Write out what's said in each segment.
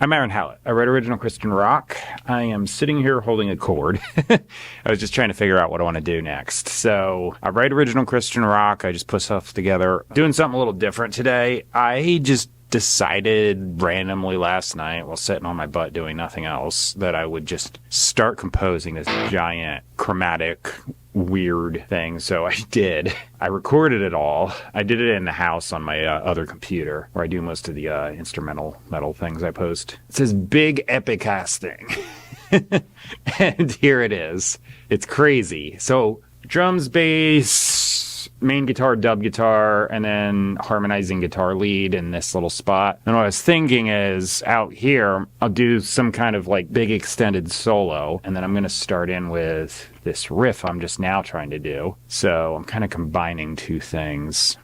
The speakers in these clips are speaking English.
I'm Aaron Hallett. I write original Christian rock. I am sitting here holding a chord. I was just trying to figure out what I want to do next. So I write original Christian rock. I just put stuff together. Doing something a little different today. I just decided randomly last night while sitting on my butt doing nothing else that I would just start composing this giant chromatic weird thing. So I did. I recorded it all. I did it in the house on my other computer where I do most of the instrumental metal things I post. It says big epic ass thing. And here it is. It's crazy. So drums, bass, main guitar, dub guitar, and then harmonizing guitar lead in this little spot. And what I was thinking is out here, I'll do some kind of like big extended solo, and then I'm going to start in with this riff I'm just now trying to do. So I'm kind of combining two things.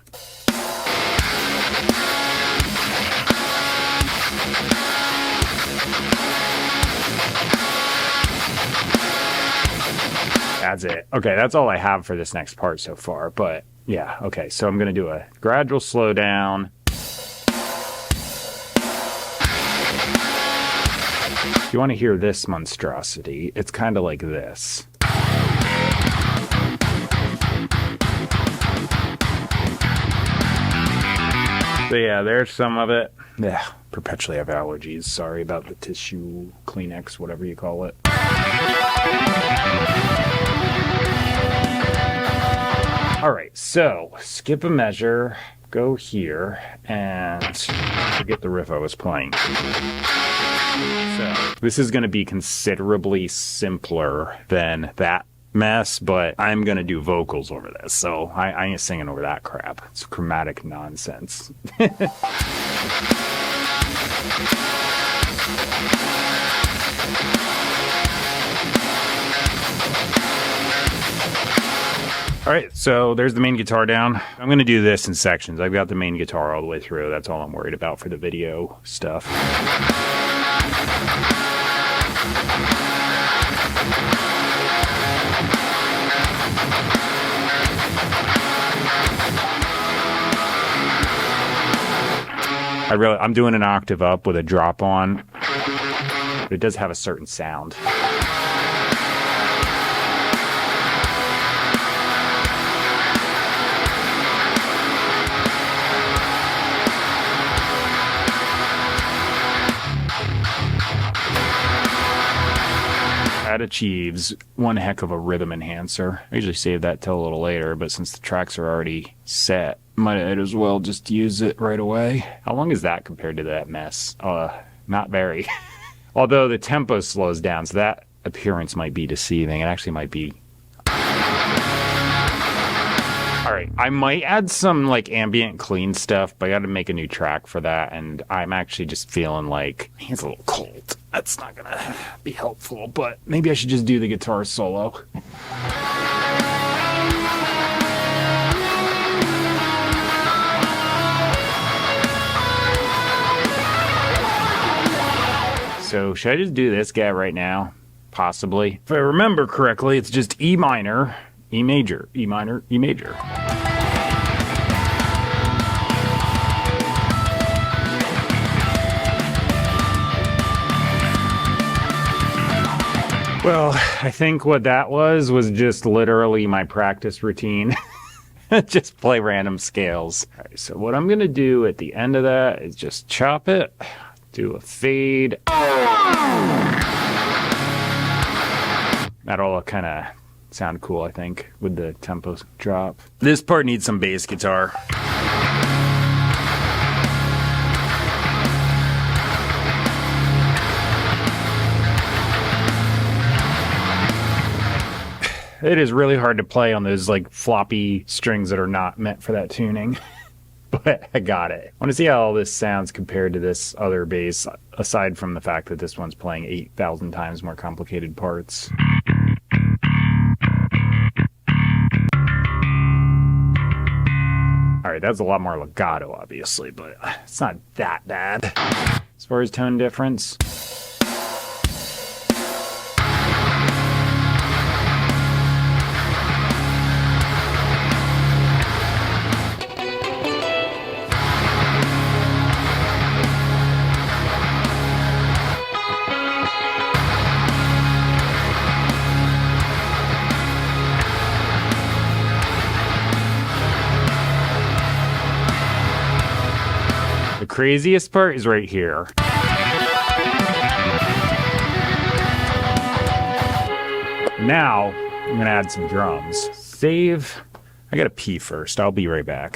That's it. Okay, that's all I have for this next part so far, but yeah, okay, so I'm going to do a gradual slowdown. If you want to hear this monstrosity, it's kind of like this. So yeah, there's some of it. Yeah, perpetually have allergies. Sorry about the tissue, Kleenex, whatever you call it. All right, so skip a measure, go here, and forget the riff I was playing. So this is going to be considerably simpler than that mess, but I'm going to do vocals over this, so I ain't singing over that crap. It's chromatic nonsense. All right, so there's the main guitar down. I'm going to do this in sections. I've got the main guitar all the way through. That's all I'm worried about for the video stuff. I'm doing an octave up with a drop on. But it does have a certain sound. That achieves one heck of a rhythm enhancer. I usually save that till a little later, but since the tracks are already set, might as well just use it right away. How long is that compared to that mess? Not very. Although the tempo slows down, so that appearance might be deceiving. It actually might be. All right, I might add some like ambient clean stuff, but I got to make a new track for that, and I'm actually just feeling like it's a little cold. That's not gonna be helpful, but maybe I should just do the guitar solo. So should I just do this guy right now? Possibly. If I remember correctly, it's just E minor, E major, E minor, E major. Well, I think what that was just literally my practice routine. Just play random scales. All right, so what I'm going to do at the end of that is just chop it, do a fade. That'll kind of sound cool, I think, with the tempo drop. This part needs some bass guitar. It is really hard to play on those like floppy strings that are not meant for that tuning. But I got it. I want to see how all this sounds compared to this other bass, aside from the fact that this one's playing 8,000 times more complicated parts. All right, that's a lot more legato, obviously, but it's not that bad. As far as tone difference. craziest part is right here. Now, I'm going to add some drums. Save. I got to pee first. I'll be right back.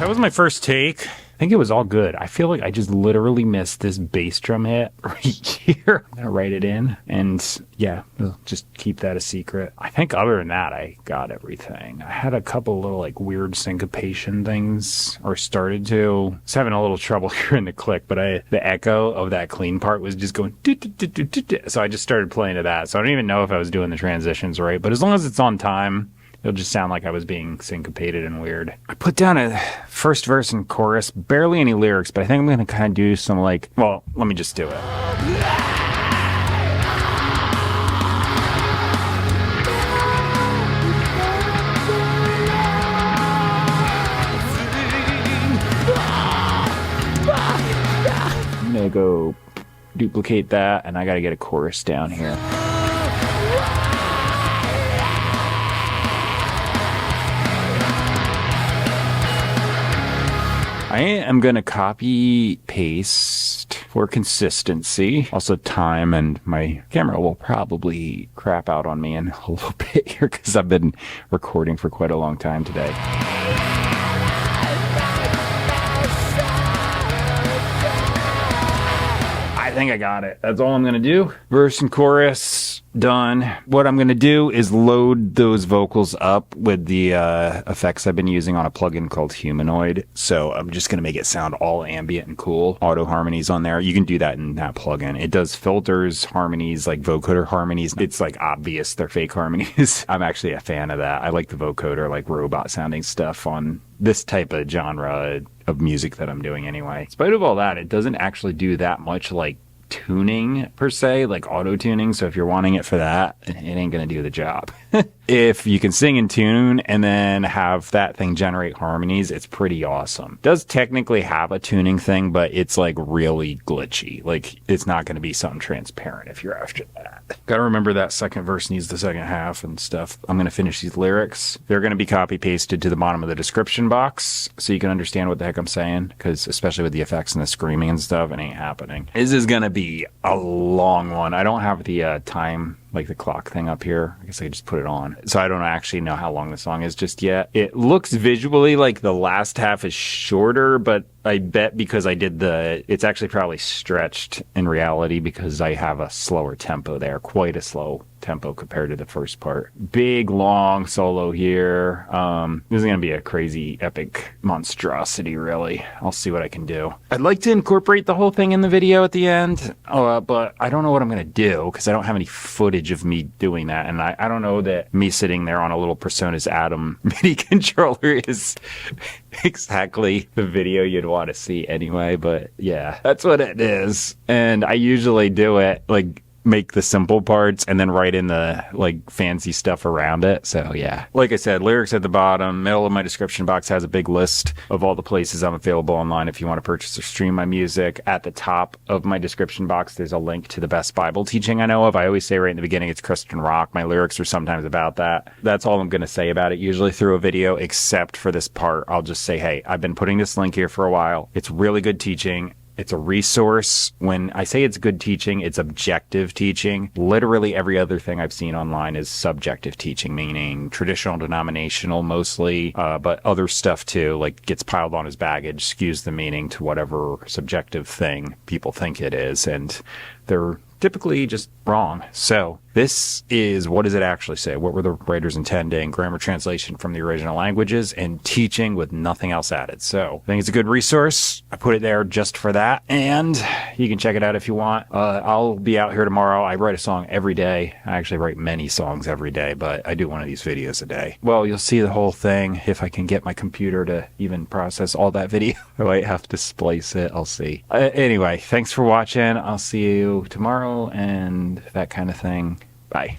That was my first take. I think it was all good. I feel like I just literally missed this bass drum hit right here. I'm gonna write it in, and yeah, we'll just keep that a secret. I think other than that, I got everything. I had a couple little like weird syncopation things, or started to. I was having a little trouble here in the click, but the echo of that clean part was just going so I just started playing to that. So I don't even know if I was doing the transitions right, but as long as it's on time, it'll just sound like I was being syncopated and weird. I put down a first verse and chorus, barely any lyrics, but I think I'm going to kind of do some like, well, let me just do it. I'm going to go duplicate that, and I got to get a chorus down here. I am going to copy paste for consistency. Also time, and my camera will probably crap out on me in a little bit here because I've been recording for quite a long time today. I think I got it. That's all I'm going to do. Verse and chorus done. What I'm going to do is load those vocals up with the effects I've been using on a plugin called Humanoid. So I'm just going to make it sound all ambient and cool. Auto harmonies on there. You can do that in that plugin. It does filters, harmonies, like vocoder harmonies. It's like obvious they're fake harmonies. I'm actually a fan of that. I like the vocoder, like robot sounding stuff on this type of genre of music that I'm doing anyway. In spite of all that, it doesn't actually do that much like tuning per se, like auto tuning. So if you're wanting it for that, it ain't gonna do the job. If you can sing in tune and then have that thing generate harmonies, it's pretty awesome. It does technically have a tuning thing, but it's like really glitchy. Like it's not going to be something transparent if you're after that. Gotta remember that second verse needs the second half and stuff. I'm going to finish these lyrics. They're going to be copy pasted to the bottom of the description box so you can understand what the heck I'm saying, because especially with the effects and the screaming and stuff, it ain't happening. This is going to be a long one. I don't have the time, like the clock thing up here. I guess I could just put it on. So I don't actually know how long the song is just yet. It looks visually like the last half is shorter, but I bet because I did it's actually probably stretched in reality because I have a slower tempo there, quite a slow tempo compared to the first part. Big, long solo here. This is going to be a crazy, epic monstrosity, really. I'll see what I can do. I'd like to incorporate the whole thing in the video at the end, but I don't know what I'm going to do because I don't have any footage of me doing that, and I don't know that me sitting there on a little Personas Atom MIDI controller is exactly the video you'd want to see anyway, but yeah, that's what it is. And I usually do it like make the simple parts and then write in the like fancy stuff around it. So yeah, like I said, lyrics at the bottom. Middle of my description box has a big list of all the places I'm available online if you want to purchase or stream my music. At the top of my description box, there's a link to the best Bible teaching I know of. I always say right in the beginning it's Christian rock. My lyrics are sometimes about that. That's all I'm going to say about it usually through a video, except for this part. I'll just say, hey, I've been putting this link here for a while. It's really good teaching. It's a resource. When I say it's good teaching, it's objective teaching. Literally every other thing I've seen online is subjective teaching, meaning traditional, denominational mostly, but other stuff too, like gets piled on as baggage, skews the meaning to whatever subjective thing people think it is, and they're typically just wrong. So this is, what does it actually say? What were the writers intending? Grammar translation from the original languages and teaching with nothing else added. So I think it's a good resource. I put it there just for that, and you can check it out if you want. I'll be out here tomorrow. I write a song every day. I actually write many songs every day, but I do one of these videos a day. Well, you'll see the whole thing if I can get my computer to even process all that video. I might have to splice it. I'll see. Anyway, thanks for watching. I'll see you tomorrow and that kind of thing. Bye.